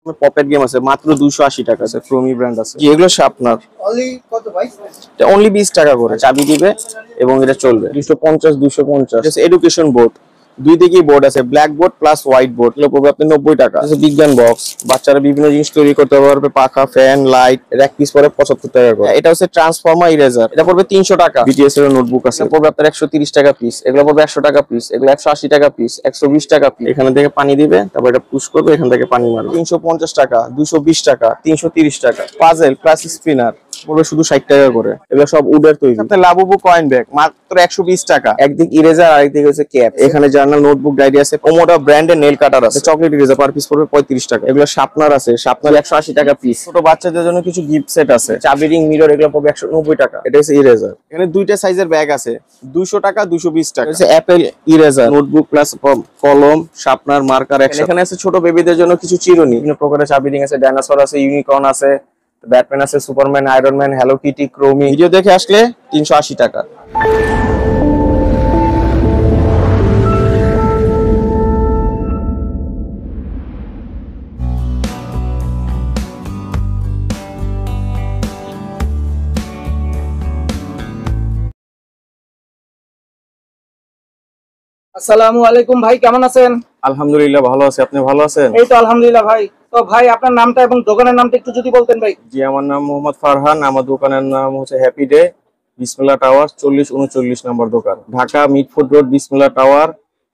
Puppet game আছে মাত্র 280 টাকা আছে, ফ্রোমি ব্র্যান্ড আছে। জি এগুলো আপনার অনলি কত ভাই? এটা অনলি 20 টাকা করে চাবি দিবে এবং এটা চলবে 250 এডুকেশন বোর্ড, দুই দিকেই বোর্ড আছে, black board plus white board, এগুলো পড়বে আপনার 90 টাকা। বিজ্ঞান বক্স, বাচ্চারা বিভিন্ন জিনিস তৈরি করতে পারবে, পাখা, ফ্যান, লাইট, এক পিস পরে 75 টাকা করে। এটা হচ্ছে ট্রান্সফর্মার ইরেজার, এটা পড়বে 300 টাকা। বিটিএস এর নোটবুক আছে, পড়বে আপনার 130 টাকা পিস, এগুলো পড়বে 100 টাকা পিস, এগুলো 180 টাকা পিস, 120 টাকা পিস। এখানে থেকে পানি দিবে, তারপর এটা পুশ করবে, এখান থেকে পানি মারবে। 350 টাকা, 220 টাকা, 330 টাকা। পাজেল প্লাস স্পিনার পড়বে শুধু 60 টাকা করে, এগুলো সব উডের তৈরি। আপনার লাবুবু কয়েন ব্যাগ মাত্র 120 টাকা, একদিক ইরেজার আরেকদিক হচ্ছে ক্যাপ। এখানে জার্নাল, নোটবুক, ডায়েরি আছে, কোমোডা ব্র্যান্ডের নেল কাটার আছে, চকলেট ইরেজার পার পিস পড়বে 35 টাকা। এগুলো শার্পনার আছে, শার্পনার 180 টাকা পিস। ছোট বাচ্চাদের জন্য কিছু গিফট সেট আছে, চাবি রিং, মিরর, এগুলো পড়বে 190 টাকা। এটা হচ্ছে ইরেজার। এখানে দুইটা সাইজের ব্যাগ আছে, 200 টাকা, 220 টাকা। হচ্ছে অ্যাপেল ইরেজার, নোটবুক প্লাস কলম, শার্পনার, মার্কার। এখানে আছে ছোট বেবিদের জন্য কিছু চিরুনি, বিভিন্ন প্রকারের চাবি রিং আছে, ডাইনোসর আছে, ইউনিকর্ন আছে, ব্যাটম্যান আছে, Superman, Iron Man, Hello Kitty, Kuromi. Video দেখে আসলে 380 টাকা। আসসালামু আলাইকুম ভাই, কেমন আছেন? আলহামদুলিল্লাহ ভালো আছি, আপনি ভালো আছেন? এই তো আলহামদুলিল্লাহ ভাই। তো ভাই আপনার নামটা এবং দোকানের নামটা একটু যদি বলতেন ভাই। জি আমার নাম মোহাম্মদ ফারহান, আমার দোকানের নাম হচ্ছে হ্যাপি ডে, বিসমিল্লাহ টাওয়ার 4039 নম্বর দোকান, ঢাকা মিটফুড রোড, বিসমিল্লাহ টাওয়ার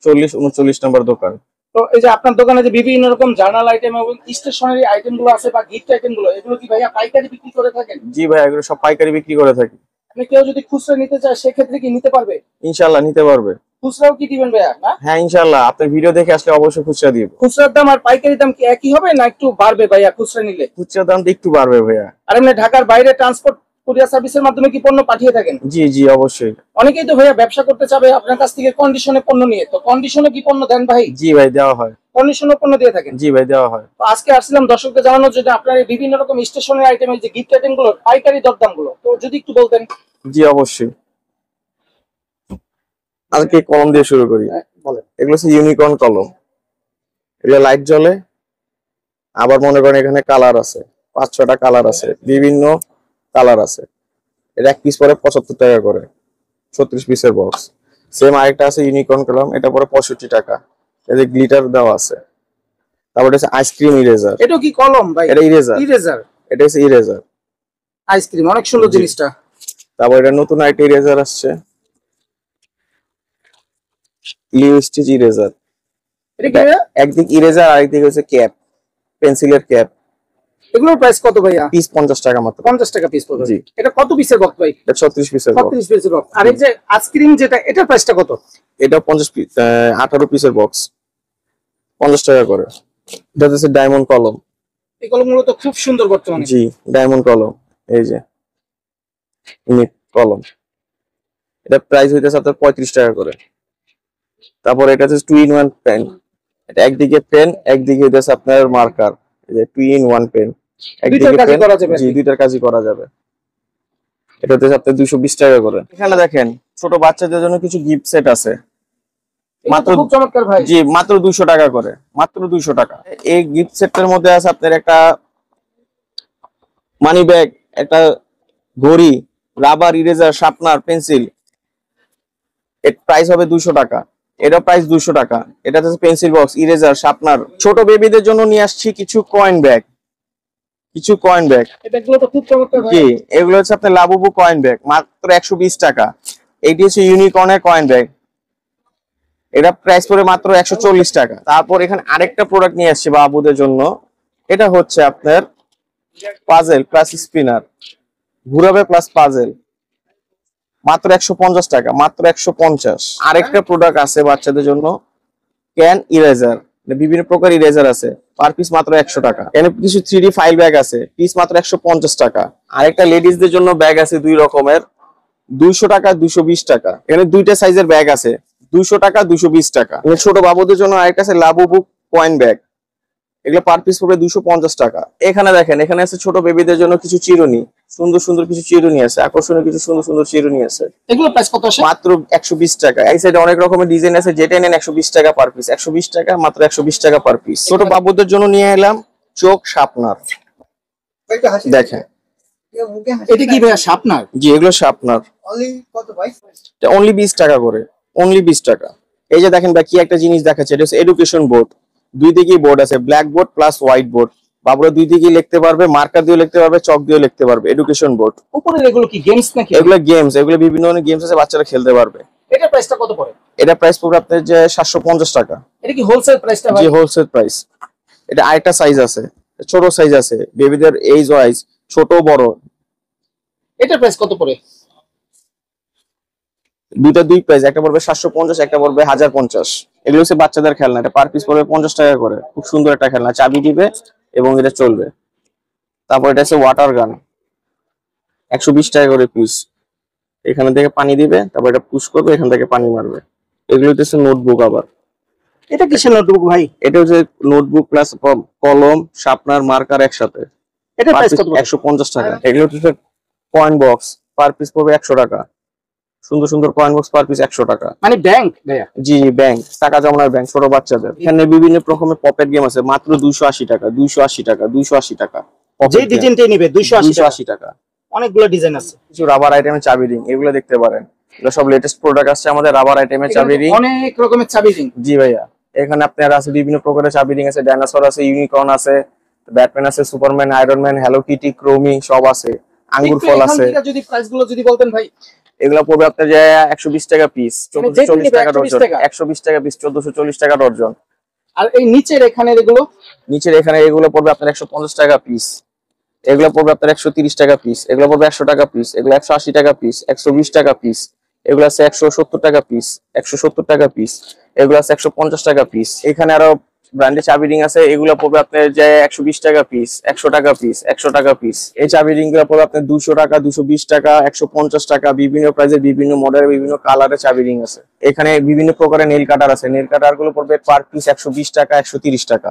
4039 নম্বর দোকান। তো এই যে আপনার দোকানে যে বিভিন্ন রকম জার্নাল আইটেম এবং স্টেশনারি আইটেম গুলো আছে বা গিফট আইটেম গুলো, এগুলো কি ভাইয়া পাইকারি বিক্রি করে থাকেন? জি ভাই, এগুলো সব পাইকারি বিক্রি করে থাকি। আপনি কেউ যদি খুচরা নিতে চায় সেক্ষেত্রে কি নিতে পারবে? ইনশাআল্লাহ নিতে পারবে। খুচরাও কি দিবেন ভাইয়া? না হ্যাঁ ইনশাআল্লাহ, আপনার ভিডিও দেখে আসলে অবশ্যই খুচরা দিব। খুচরার দাম আর পাইকারি দাম কি একই হবে না একটু বাড়বে ভাইয়া খুচরা নিলে? খুচরা দামটা একটু বাড়বে ভাইয়া। আর এমনি ঢাকার বাইরে ট্রান্সপোর্ট কুরিয়ার সার্ভিসের মাধ্যমে কি পণ্য পাঠিয়ে থাকেন? জি জি অবশ্যই। অনেকেই তো ভাইয়া ব্যবসা করতে চাবে আপনার কাছ থেকে কন্ডিশনে পণ্য নিয়ে, তো কন্ডিশনে কি পণ্য দেন ভাই? জি ভাই দেওয়া হয়। কন্ডিশনে পণ্য দিয়ে থাকেন? জি ভাই দেওয়া হয়। তো আজকে আসছিলাম দর্শকদের জানানোর জন্য আপনার এই বিভিন্ন রকম স্টেশনারি আইটেমের যে গিফট আইটেম গুলো পাইকারি দরদাম গুলো, তো যদি একটু বলতেন। জি অবশ্যই। আজকে কলম দিয়ে শুরু করি। বলেন। এগুলো হচ্ছে ইউনিকর্ন কলম, এটা লাইট জ্বলে, আবার মনে করেন এখানে কালার আছে, 5-6টা কালার আছে, বিভিন্ন কালার আছে। এটা এক পিস পরে 75 টাকা করে, 36 পিসের বক্স। সেম আরেকটা আছে ইউনিকর্ন কলম, এটা পরে 65 টাকা, এতে গ্লিটার দেওয়া আছে। তারপর হচ্ছে আইসক্রিম ইরেজার। এটা কি কলম ভাই? এটা ইরেজার। ইরেজার, এটা হচ্ছে ইরেজার আইসক্রিম, অনেক সুন্দর জিনিসটা। তারপর এটা নতুন আরেকটা ইরেজার আসছে, লিও স্টিচ ইরেজার। এটা কি একদিক ইরেজার আরেকদিক হচ্ছে ক্যাপ, পেন্সিলের ক্যাপ। এগুলোর প্রাইস কত ভাইয়া? পিস 50 টাকা মাত্র। 50 টাকা পিস পড়বে। জি। এটা কত পিসের বক্স ভাই? এটা 36 পিসের বক্স। 36 পিসের বক্স। আর এই যে আইসক্রিম যেটা, এটার প্রাইসটা কত? এটা 50 পিস, 18 পিসের বক্স, 50 টাকা করে। এটা হচ্ছে ডায়মন্ড কলম। এই কলমগুলো তো খুব সুন্দর বর্তমানে। জি ডায়মন্ড কলম, এই যে ইউনিক কলম, এটা প্রাইস হইতেছে আপনার 35 টাকা করে। তারপর এটা হচ্ছে 2-in-1 পেন, এটা একদিকে পেন একদিকে হইতেছে আপনার মার্কার, এই যে 2-in-1 পেন, একদিকে পেন। জি দুইটার কাজই করা যাবে। এটা হচ্ছে আপনার 220 টাকা করে। এখানে দেখেন ছোট বাচ্চাদের জন্য কিছু গিফট সেট আছে, মাত্র খুব চমৎকার ভাই। জি মাত্র 200 টাকা করে, মাত্র 200 টাকা। এই গিফট সেটের মধ্যে আছে আপনার একটা মানি ব্যাগ, একটা ঘড়ি, রাবার, ইরেজার, শার্পনার, পেন্সিল। এর প্রাইস হবে 200 টাকা। এটা প্রাইস 200 টাকা। এটা হচ্ছে পেন্সিল বক্স, ইরেজার, শার্পনার। ছোট বেবিদের জন্য নিয়ে আসছি কিছু কয়েন ব্যাগ, কিছু কয়েন ব্যাগ। এই ব্যাগগুলো তো খুব চমৎকার ভাই। জি এগুলো হচ্ছে আপনার লাবুবু কয়েন ব্যাগ, মাত্র 120 টাকা। এইটি হচ্ছে ইউনিকর্নের কয়েন ব্যাগ, এটা প্রাইস পড়ে মাত্র 140 টাকা। তারপর এখানে আরেকটা প্রোডাক্ট নিয়ে আসছে বাবুদের জন্য, এটা হচ্ছে আপনার পাজেল প্লাস স্পিনার, ঘুরাবে প্লাস পাজেল, মাত্র 150 টাকা, মাত্র 150। আরেকটা প্রোডাক্ট আছে বাচ্চাদের জন্য, ক্যান ইরেজার, বিভিন্ন প্রকার ইরেজার আছে, পার পিস মাত্র 100 টাকা। এখানে কিছু 3D ফাইল ব্যাগ আছে, পিস মাত্র 150 টাকা। আরেকটা লেডিসদের জন্য ব্যাগ আছে দুই রকমের, 200 টাকা, 220 টাকা। এখানে দুইটা সাইজের ব্যাগ আছে, 200 টাকা, 220 টাকা। ছোট বাবুদের জন্য আরেকটা আছে লাবুবু কয়েন ব্যাগ, এগুলো পার পিস পড়বে 250 টাকা। এখানে দেখেন, এখানে আছে ছোট বেবিদের জন্য কিছু চিরুনি, সুন্দর সুন্দর কিছু চিরুনি আছে, আকর্ষণীয় কিছু সুন্দর সুন্দর চিরুনি আছে। এগুলো প্রাইস কত আসে? মাত্র 120 টাকা। এই সাইডে অনেক রকমের ডিজাইন আছে, যেটা নেন 120 টাকা পার পিস, 120 টাকা, মাত্র 120 টাকা পার পিস। ছোট বাবুদের জন্য নিয়ে এলাম চোখ শার্পনার দেখেন। এটা কি ভাইয়া শার্পনার? জি, এগুলো শার্পনার। অনলি 20 টাকা করে, অনলি 20 টাকা। এই যে দেখেন ভাই কি একটা জিনিস দেখাচ্ছে, এটা হচ্ছে এডুকেশন বোর্ড। দুই দিকেই বোর্ড আছে, black board plus white board. বাবুরা দুই দিকেই লিখতে পারবে, মার্কার দিয়ে লিখতে পারবে, চক দিয়ে লিখতে পারবে। Education board. উপরের এগুলো কি গেমস নাকি? এগুলো গেমস, এগুলো বিভিন্ন ধরনের গেমস আছে, বাচ্চারা খেলতে পারবে। এটা প্রাইসটা কত পড়ে? এটা প্রাইস পড়বে আপনার যে 750 টাকা। এটা কি হোলসেল প্রাইসটা ভাই? জি, হোলসেল প্রাইস। এটা আরেকটা সাইজ আছে, ছোট সাইজ আছে, বেবিদের এইজ ওয়াইজ ছোট বড়। এটা প্রাইস কত পড়ে? দুইটা দুই প্রাইস, একটা পড়বে 750, একটা পড়বে 1050। এগুলো হচ্ছে বাচ্চাদের খেলনা, এটা পার পিস পড়বে 50 টাকা করে। খুব সুন্দর একটা খেলনা, চাবি দিবে এবং এটা চলবে। তারপর এটা হচ্ছে ওয়াটার গান, 120 টাকা করে পিস। এখানে থেকে পানি দিবে, তারপর এটা পুশ করবে, এখান থেকে পানি মারবে। এগুলো হচ্ছে নোটবুক। আবার এটা কিসের নোটবুক ভাই? এটা হচ্ছে নোটবুক প্লাস কলম, শার্পনার, মার্কার একসাথে। এটা প্রাইস কত? 150 টাকা। এগুলো হচ্ছে কয়েন বক্স, পার পিস পড়বে 100 টাকা। সুন্দর সুন্দর কয়েন বক্স, পার পিস 100 টাকা। মানে ব্যাংক ভাইয়া? জি, ব্যাংক, টাকা জমানোর ব্যাংক ছোট বাচ্চাদের। এখানে বিভিন্ন রকমের পপেট গেম আছে, মাত্র 280 টাকা, 280 টাকা, 280 টাকা। যে ডিজাইনটাই নিবে 280 টাকা। অনেকগুলো ডিজাইন আছে। কিছু রাবার আইটেমের চাবি রিং, এগুলো দেখতে পারেন। এগুলো সব লেটেস্ট প্রোডাক্ট আসছে আমাদের, রাবার আইটেমের চাবি রিং। অনেক রকমের চাবি রিং। জি ভাইয়া, এখানে আপনার আছে বিভিন্ন প্রকারের চাবি রিং আছে, ডাইনোসর আছে, ইউনিকর্ন আছে, ব্যাটম্যান আছে, Superman, Iron Man, Hello Kitty, Kuromi সব আছে, আঙ্গুর ফল আছে। যদি প্রাইসগুলো যদি বলতেন ভাই। এগুলো পড়বে আপনার যে 120 টাকা পিস, 1440 টাকা ডজন। 120 টাকা পিস, 1440 টাকা ডজন। আর এই নিচের এখানে এগুলো, নিচের এখানে এগুলো পড়বে আপনার 150 টাকা পিস। এগুলো পড়বে আপনার 130 টাকা পিস। এগুলো পড়বে 100 টাকা পিস। এগুলো 180 টাকা পিস, 120 টাকা পিস। এগুলো আছে 170 টাকা পিস, 170 টাকা পিস। এগুলো আছে 150 টাকা পিস। এখানে আরো ব্র্যান্ডের চাবি রিং আছে, এগুলো পড়বে আপনার যে 120 টাকা পিস, 100 টাকা পিস, 100 টাকা পিস। এই চাবি রিং গুলো পড়বে আপনার 200 টাকা, 220 টাকা, 150 টাকা। বিভিন্ন প্রাইসের, বিভিন্ন মডেলের, বিভিন্ন কালারের চাবি রিং আছে। এখানে বিভিন্ন প্রকারের নেল কাটার আছে, নেল কাটার গুলো পড়বে পার পিস 120 টাকা, 130 টাকা।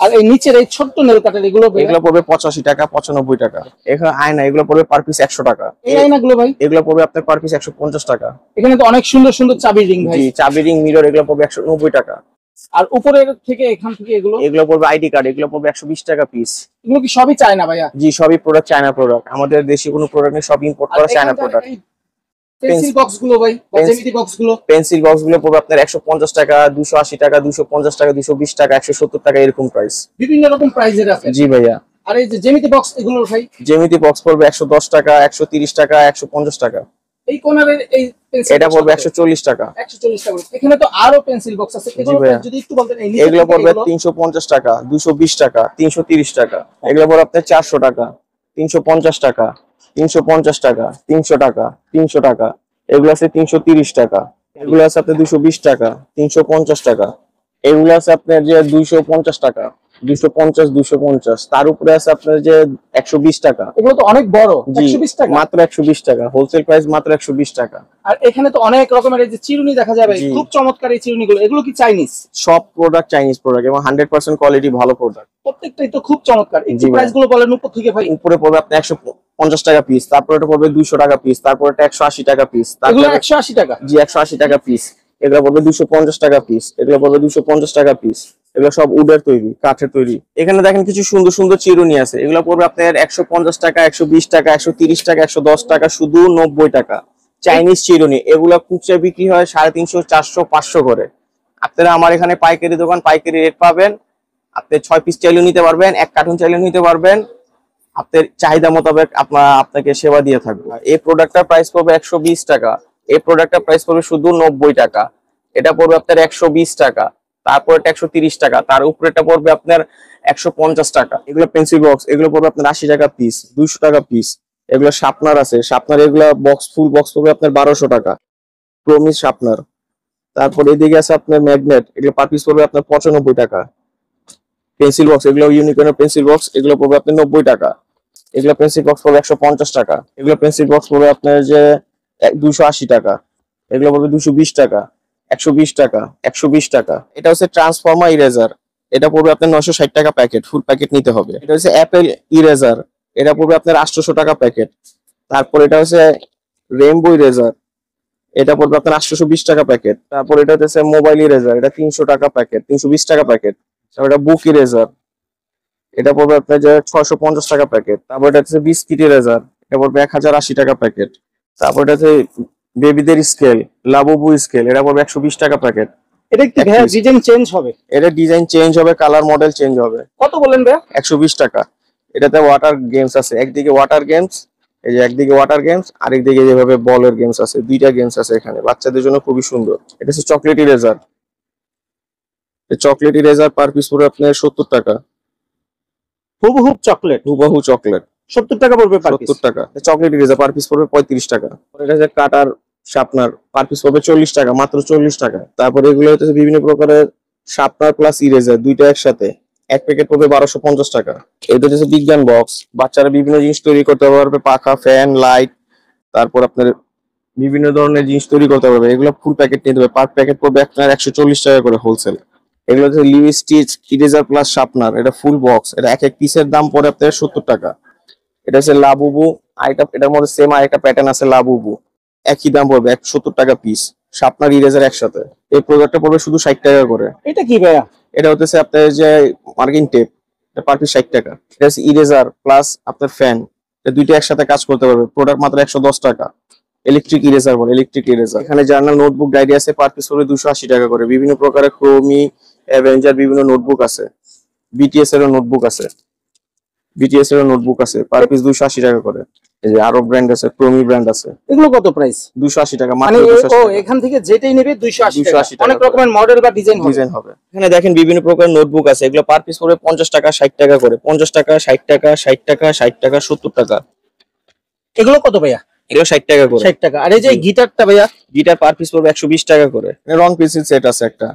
আর এই নিচের এই ছোট্ট নেল কাটার এগুলো পড়বে 85 টাকা, 95 টাকা। এখানে আয়না, এগুলো পড়বে পার পিস 100 টাকা। এই আয়নাগুলো ভাই? এগুলো পড়বে আপনার পার পিস 150 টাকা। এখানে তো অনেক সুন্দর সুন্দর চাবি রিং ভাই। জি, চাবি রিং, মিরর, এগুলো পড়বে 190 টাকা। আর উপরের থেকে এখান থেকে এগুলো পড়বে আইডি কার্ড, এগুলো পড়বে 120 টাকা পিস। এগুলো কি সবই চায়না ভাইয়া? জি, সবই প্রোডাক্ট চায়না প্রোডাক্ট, আমাদের দেশি কোনো প্রোডাক্ট নেই, সব ইম্পোর্ট করা চায়না প্রোডাক্ট। পেন্সিল বক্স গুলো ভাই, বা জ্যামিতি বক্স গুলো? পেন্সিল বক্স গুলো পড়বে আপনার 150 টাকা, 280 টাকা, 250 টাকা, 220 টাকা, 170 টাকা, এরকম প্রাইস। বিভিন্ন রকম প্রাইসের আছে। জি ভাইয়া। আর এই যে জ্যামিতি বক্স এগুলো ভাই? জ্যামিতি বক্স পড়বে 110 টাকা, 130 টাকা, 150 টাকা। এই কোণারের এই পেন্সিল এটা পড়বে 140 টাকা। 140 টাকা। এখানে তো আরো পেন্সিল বক্স আছে, এগুলো যদি একটু বলতেন। এগুলো পড়বে 350 টাকা, 220 টাকা, 330 টাকা। এগুলো পড়বে আপনার 400 টাকা, 350 টাকা, 350 টাকা, 300 টাকা, 300 টাকা। এগুলো আছে 330 টাকা। এগুলো আছে আপনার 220 টাকা, 350 টাকা। এগুলো আছে আপনার যে 250 টাকা, 250, 250। তার উপরে আছে আপনার যে 120 টাকা। এগুলো তো অনেক বড়। 120 টাকা মাত্র 120 টাকা, হোলসেল প্রাইস মাত্র 120 টাকা। আর এখানে তো অনেক রকমের এই যে চিরুনি দেখা যাবে, খুব চমৎকার এই চিরুনিগুলো। এগুলো কি চাইনিজ? সব প্রোডাক্ট চাইনিজ প্রোডাক্ট এবং 100% কোয়ালিটি ভালো প্রোডাক্ট। প্রত্যেকটাই তো খুব চমৎকার। এই প্রাইস গুলো বলেন উপর থেকে ভাই। উপরে পড়বে আপনার 150 টাকা পিস, তারপর এটা পড়বে 200 টাকা পিস, তারপর এটা 180 টাকা পিস। এগুলো 180 টাকা? জি, 180 টাকা পিস। এগুলো পড়বে 250 টাকা পিস। এগুলো পড়বে 250 টাকা পিস। এগুলো সব উডের তৈরি, কাঠের তৈরি। এখানে দেখেন কিছু সুন্দর সুন্দর চিরুনি আছে, এগুলো পড়বে আপনার 150 টাকা, 120 টাকা, 130 টাকা, 110 টাকা, শুধু 90 টাকা। চাইনিজ চিরুনি, এগুলো খুচরা বিক্রি হয় 350, 400, 500 করে। আপনারা আমার এখানে পাইকারি দোকান, পাইকারি রেট পাবেন। আপনি 6 পিস চাইলেও নিতে পারবেন, 1 কার্টুন চাইলেও নিতে পারবেন। আপনার চাহিদা মোতাবেক আপনাকে সেবা দিয়ে থাকবো। এই প্রোডাক্টটার প্রাইস পড়বে 120 টাকা। এই প্রোডাক্টটার প্রাইস পড়বে শুধু 90 টাকা। এটা পড়বে আপনার 120 টাকা, তারপর এটা 130 টাকা, তার উপরে এটা পড়বে আপনার 150 টাকা। এগুলো পেন্সিল বক্স, এগুলো পড়বে আপনার 80 টাকা পিস, 200 টাকা পিস। এগুলো শার্পনার আছে, শার্পনার এগুলো বক্স, ফুল বক্স পড়বে আপনার 1200 টাকা, প্রমিস শার্পনার। তারপর এদিকে আছে আপনার ম্যাগনেট, এগুলো পার পিস পড়বে আপনার 95 টাকা। পেন্সিল বক্স, এগুলো ইউনিকর্নের পেন্সিল বক্স, এগুলো পড়বে আপনার 90 টাকা। এগুলো পেন্সিল বক্স পড়বে 150 টাকা। এগুলো পেন্সিল বক্স পড়বে আপনার যে 280 টাকা। এগুলো পড়বে 220 টাকা, 120 টাকা, 120 টাকা। এটা হচ্ছে ট্রান্সফর্মার ইরেজার, এটা পড়বে আপনার 960 টাকা প্যাকেট, ফুল প্যাকেট নিতে হবে। এটা হচ্ছে অ্যাপেল ইরেজার, এটা পড়বে আপনার 800 টাকা প্যাকেট। তারপর এটা হচ্ছে রেইনবো ইরেজার, এটা পড়বে আপনার 820 টাকা প্যাকেট। তারপর এটা হচ্ছে মোবাইল ইরেজার, এটা 300 টাকা প্যাকেট, 320 টাকা প্যাকেট। তারপর এটা বুক ইরেজার, এটা পড়বে আপনার যে 650 টাকা প্যাকেট। তারপর এটা হচ্ছে বিস্কিট ইরেজার, এটা পড়বে 1080 টাকা প্যাকেট। তারপর এটা হচ্ছে বেবিদের স্কেল, লাবুবু স্কেল, এটা পড়বে 120 টাকা প্যাকেট। এটা কি ভাইয়া ডিজাইন চেঞ্জ হবে? এটা ডিজাইন চেঞ্জ হবে, কালার মডেল চেঞ্জ হবে। কত বলেন ভাইয়া? 120 টাকা। এটাতে ওয়াটার গেমস আছে, একদিকে ওয়াটার গেমস, এই যে একদিকে ওয়াটার গেমস, আরেকদিকে যেভাবে বলের গেমস আছে, দুইটা গেমস আছে এখানে বাচ্চাদের জন্য, খুবই সুন্দর। এটা হচ্ছে chocolate eraser, chocolate eraser per piece পড়বে আপনার 70 টাকা। হুবহু চকলেট, হুবহু চকলেট 70 টাকা পড়বে পার পিস। 70 টাকা। চকলেট ইরেজার পার পিস পড়বে 35 টাকা। এটা হচ্ছে কাটার শার্পনার, পার পিস পড়বে 40 টাকা, মাত্র 40 টাকা। তারপরে এগুলো হচ্ছে বিভিন্ন প্রকারের শার্পনার প্লাস ইরেজার, দুইটা একসাথে, এক প্যাকেট পড়বে 1250 টাকা। এটা হচ্ছে বিজ্ঞান বক্স, বাচ্চারা বিভিন্ন জিনিস তৈরি করতে পারবে, পাখা, ফ্যান, লাইট, তারপর আপনার বিভিন্ন ধরনের জিনিস তৈরি করতে পারবে। এগুলো ফুল প্যাকেট নিতে হবে, পার প্যাকেট পড়বে আপনার 140 টাকা করে হোলসেল। এগুলো হচ্ছে Liu stitch eraser plus sharpener, এটা ফুল বক্স, এটা এক এক পিসের দাম পড়ে আপনার 70 টাকা। এটা হচ্ছে লাবুবু, এটার মধ্যে সেম আরেকটা প্যাটার্ন আছে লাবুবু, একই দাম পড়বে 170 টাকা পিস, শার্পনার ইরেজার একসাথে। এই প্রোডাক্টটা পড়বে শুধু 60 টাকা করে। এটা কি ভাইয়া? এটা হচ্ছে আপনার যে মার্কিং টেপ, এটা পার পিস 60 টাকা। এটা হচ্ছে ইরেজার প্লাস আপনার ফ্যান, এটা দুইটা একসাথে কাজ করতে পারবে, প্রোডাক্ট মাত্র 110 টাকা। ইলেকট্রিক ইরেজার বলে, ইলেকট্রিক ইরেজার। এখানে জার্নাল, নোটবুক, ডায়েরি আছে, পার পিস পড়বে 280 টাকা করে। বিভিন্ন প্রকারের ক্রোমি, অ্যাভেঞ্জার বিভিন্ন নোটবুক আছে, বিটিএস এর নোটবুক আছে, বিটিএস এর নোটবুক আছে, পার পিস 280 টাকা করে। এই যে আরো ব্র্যান্ড আছে, ক্রোমি ব্র্যান্ড আছে। এগুলো কত প্রাইস? 280 টাকা মানে মাত্র। 280 ও টাকা। এখান থেকে যেটাই নেবে 280 280 টাকা। টাকা অনেক রকমের মডেল বা ডিজাইন হবে। এখানে দেখেন বিভিন্ন প্রকারের নোটবুক আছে, এগুলো পার পিস পড়বে 50 টাকা, 60 টাকা করে। 50 টাকা, 60 টাকা, 60 টাকা, 60 টাকা, 70 টাকা। এগুলো কত ভাইয়া? এগুলো 60 টাকা করে। 60 টাকা। আর এই যে গিটারটা ভাইয়া? গিটার পার পিস পড়বে 120 টাকা করে। রং পেন্সিল সেট আছে একটা,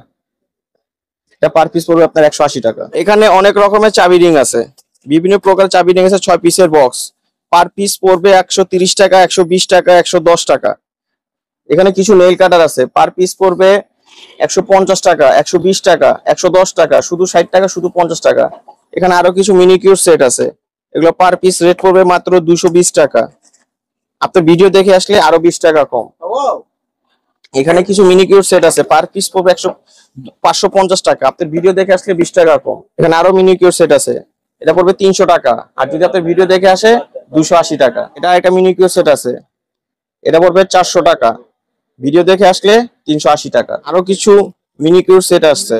এটা পার পিস পড়বে আপনার 180 টাকা। এখানে অনেক রকমের চাবি রিং আছে, বিভিন্ন প্রকার চাবি রিং আছে, 6 পিসের বক্স, পার পিস পড়বে 130 টাকা, 120 টাকা, 110 টাকা। এখানে কিছু নেল কাটার আছে, পার পিস পড়বে 150 টাকা, 120 টাকা, 110 টাকা, শুধু 60 টাকা, শুধু 50 টাকা। এখানে আরো কিছু মিনিকিউর সেট আছে, এগুলো পার পিস রেট পড়বে মাত্র 220 টাকা। আপনার ভিডিও দেখে আসলে আরো 20 টাকা কম। এখানে কিছু মিনিকিউর সেট আছে, পার পিস পড়বে 550 টাকা, আপনার ভিডিও দেখে আসলে 20 টাকা কম। এখানে আরো মিনিকিউর সেট আছে, এটা পড়বে 300 টাকা, আর যদি আপনার ভিডিও দেখে আসে 280 টাকা। এটা একটা মিনিকিউর সেট আছে, এটা পড়বে 400 টাকা, ভিডিও দেখে আসলে 380 টাকা। আরো কিছু মিনিকিউর সেট আসছে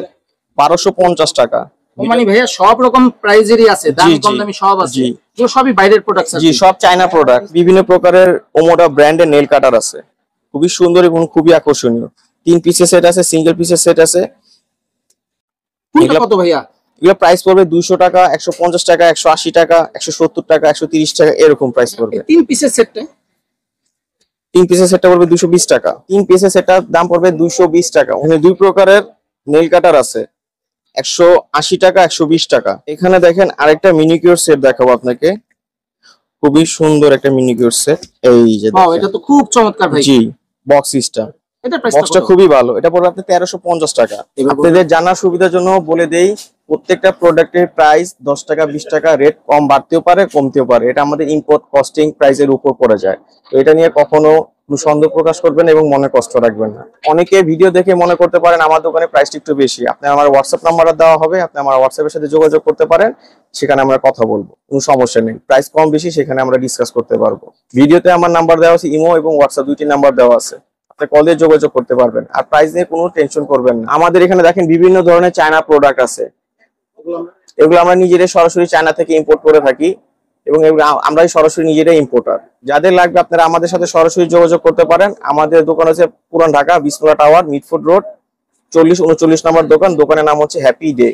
1250 টাকা। মানে ভাইয়া সব রকম প্রাইজেরই আছে, দাম কম দামি সব আছে। এগুলো সবই বাইরের প্রোডাক্ট আছে? জি, সব চায়না প্রোডাক্ট। বিভিন্ন প্রকারের ওমোডা ব্র্যান্ডের নেল কাটার আছে, খুবই সুন্দর এবং খুবই আকর্ষণীয়। 3 পিসের সেট আছে, সিঙ্গেল পিসের সেট আছে। কত ভাইয়া? এগুলো প্রাইস পড়বে 200 টাকা, 150 টাকা, 180 টাকা, 170 টাকা, 130 টাকা, এরকম প্রাইস পড়বে। 3 পিসের সেটটা? 3 পিসের সেটটা পড়বে 220 টাকা। 3 পিসের সেটটার দাম পড়বে 220 টাকা। এখানে দুই প্রকারের নেল কাটার আছে, 180 টাকা, 120 টাকা। এখানে দেখেন আরেকটা মিনিকিউর সেট দেখাবো আপনাকে, খুবই সুন্দর একটা মিনিকিউর সেট। এই যে ওয়াও, এটা তো খুব চমৎকার ভাই। জি, বক্স সিস্টেম। এটা বক্সটা খুবই ভালো, এটা পড়বে আপনার 1350 টাকা। আপনাদের জানার সুবিধার জন্য বলে দেই, প্রত্যেকটা প্রোডাক্টের প্রাইস 10 টাকা 20 টাকা রেট কম বাড়তেও পারে, কমতেও পারে। এটা আমাদের ইম্পোর্ট কস্টিং প্রাইসের উপর পড়ে যায়। তো এটা নিয়ে কখনো সন্দেহ প্রকাশ করবেন এবং মনে কষ্ট রাখবেন না। অনেকে ভিডিও দেখে মনে করতে পারেন আমার দোকানে প্রাইসটা একটু বেশি। আপনি আমার হোয়াটসঅ্যাপ নাম্বারটা দেওয়া হবে, আপনি আমার হোয়াটসঅ্যাপের সাথে যোগাযোগ করতে পারেন, সেখানে আমরা কথা বলবো, কোনো সমস্যা নেই। প্রাইস কম বেশি সেখানে আমরা ডিসকাস করতে পারবো। ভিডিওতে আমার নাম্বার দেওয়া আছে, ইমো এবং হোয়াটসঅ্যাপ দুইটি নাম্বার দেওয়া আছে, আপনি কল দিয়ে যোগাযোগ করতে পারবেন। আর প্রাইস নিয়ে কোনো টেনশন করবেন না। আমাদের এখানে দেখেন বিভিন্ন ধরনের চায়না প্রোডাক্ট আছে, এগুলো আমরা নিজেরাই সরাসরি চায়না থেকে ইম্পোর্ট করে থাকি এবং আমরাই সরাসরি নিজেরাই ইম্পোর্টার। যাদের লাগবে আপনারা আমাদের সাথে সরাসরি যোগাযোগ করতে পারেন। আমাদের দোকান হচ্ছে পুরান ঢাকা, বিসমিল্লাহ টাওয়ার, মিটফুড রোড, 40-39 নম্বর দোকান। দোকানের নাম হচ্ছে হ্যাপি ডে।